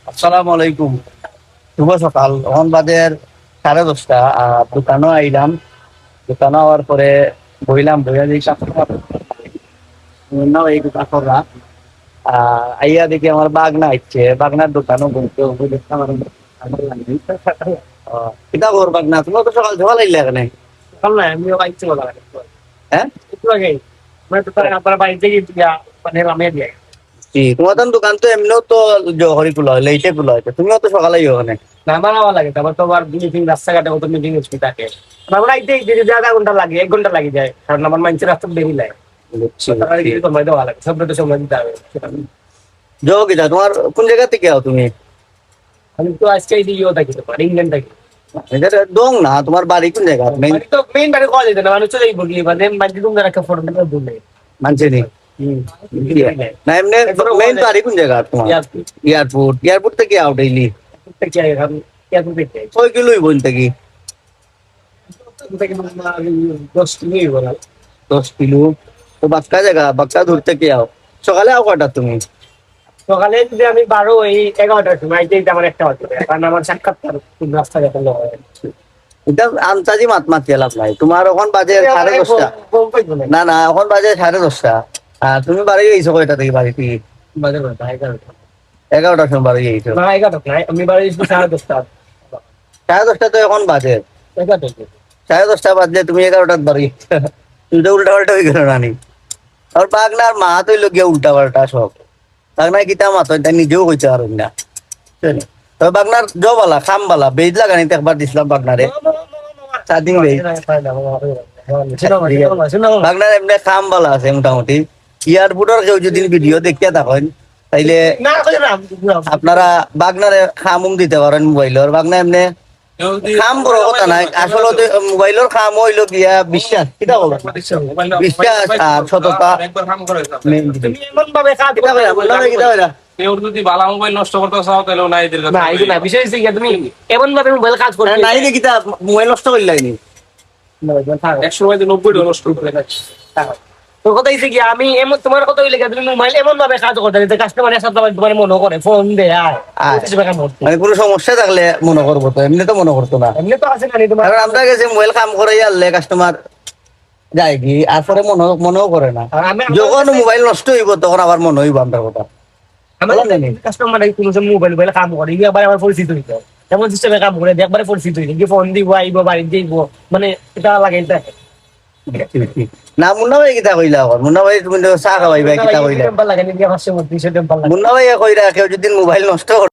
আসসালামু আলাইকুম। শুভ সকাল। এখন বাজের 10:30। দোকানও আইলাম। দোকানে হওয়ার পরে বইলাম, বইয়া দিই এই কাকররা আইয়া দেখি আমার বাগনা আইছে। বাগনার দোকানও বলতে আমার কিতা কর বাগনা, তুমি তো সকাল সকাল আইলে এখানে? সকাল না, আমিও বাইতে বলা লাগে। হ্যাঁ, একটু আগেই মানে তো আপনার বাড়িতে গিয়ে মানে নামিয়ে দিয়ে তোমার দোকান তো এমনিও তো জহরি খোলা হয়, লেটে খোলা হয়, তুমিও তো সকালে ওখানে। নামানো লাগে। তারপর তো আবার মিটিং, রাস্তাঘাটে কত মিটিং হচ্ছে থাকে। আমরা আইতে যদি আধা ঘন্টা লাগে, 1 ঘন্টা লাগে যায়, কারণ আমার মানুষের রাস্তা বেরিয়ে যায়। সময় দেওয়া লাগে, সব তো সময় দিতে হবে। জো কিতা, তোমার কোন জায়গা থেকে আও তুমি? আমি তো আজকে এই দিয়েও থাকি, তোমার ইংল্যান্ড থাকি। এটা দং না, তোমার বাড়ি কোন জায়গা? বাড়ি তো মেইন বাড়ি কলেজ না, মানুষ চলেই বলি মানে বাড়ি তুমি রাখা ফটো দূরে। মানছে নি না এমনি মেইন বাড়ি কোন জায়গা তোমার? এয়ারপোর্ট। এয়ারপোর্ট থেকে আও ডেইলি কয় কিলো বল থেকে? 10 কিলো। তো বাক্কা জায়গা, বাক্কা দূর থেকে আও। সকালে আও কয়টা তুমি? সকালে যদি আমি 12 এই 11টার সময় আইতে আমার একটা বাজবে, কারণ আমার সাক্ষাৎকার রাস্তা যেতে হয়। এটা আন্তাজি মাত মাতি লাভ নাই। তোমার এখন বাজে 10:30। না না, এখন বাজে 10:30। তুমি বাড়ি গেছো কয়টা থেকে? বাড়ি থেকে 11টার সময় বাড়ি গেছো? না 11টা না, আমি বাড়ি এসেছি 10:30। 10:30 তো এখন বাজে। 11টা 10:30 বাজলে তুমি 11টার বাড়ি? তুমি তো উল্টা পাল্টা হয়ে গেল রানি। আর বাগনার মা তো গিয়ে উল্টা পাল্টা সব। বাগনার কিতা মাত তাই নিজেও কইতে পারেন না। তবে বাগনার জবালা খামবালা বেজ লাগানিতে একবার দিছিলাম বাগনারে। চারদিন বেজ বাগনার এমনি খামবালা আছে মোটামুটি। এয়ারপোর্টের কেউ যদি ভিডিও দেখিয়া থাকেন তাইলে আপনারা বাগনারে খামুম দিতে পারেন মোবাইলের। বাগনা এমনি খাম বড় কথা নাই, আসলে মোবাইলের খাম হইলো গিয়া বিশ্বাস। কিতা বলো? বিশ্বাস আর সততা। এমন ভাবে কিতা হইলা কেউ যদি ভালো মোবাইল নষ্ট করতে চাও তাহলে না এদের কাছে না এই না বিষয় হচ্ছে কি, তুমি এমন ভাবে মোবাইল কাজ করতে নাই রে, কিতা মোবাইল নষ্ট করলাইনি? 100 90 নষ্ট করে তোর কথা হচ্ছে কি, আমি এমন তোমার কথা হইলে তুমি মোবাইল এমন ভাবে কাজ করতে যে কাস্টমারের সাথে তোমার মনে করে ফোন দেয় মানে কোনো সমস্যা থাকলে মনে করবো, তো এমনি তো মনে করতো না। এমনি তো আছে না তোমার। কারণ আমরা গেছি মোবাইল কাম করে আনলে কাস্টমার যায় কি আর পরে মনেও করে না। যখন মোবাইল নষ্ট হইব তখন আবার মনে হইব আমার কথা। কাস্টমার কোনো মোবাইল মোবাইল কাম করে আবার আমার পরিচিত হইতো, এমন সিস্টেমে কাম করে একবারে পরিচিত হইতো, ফোন দিব আইব বাড়িতে যাইব, মানে এটা লাগে। না মুন্না ভাই কিতা কইলা? মুন্না ভাই তুমি চাহ খাওয়াইবা কিতা কইলা? লাগে মুন্না ভাই কইরা কেউ যদি মোবাইল নষ্ট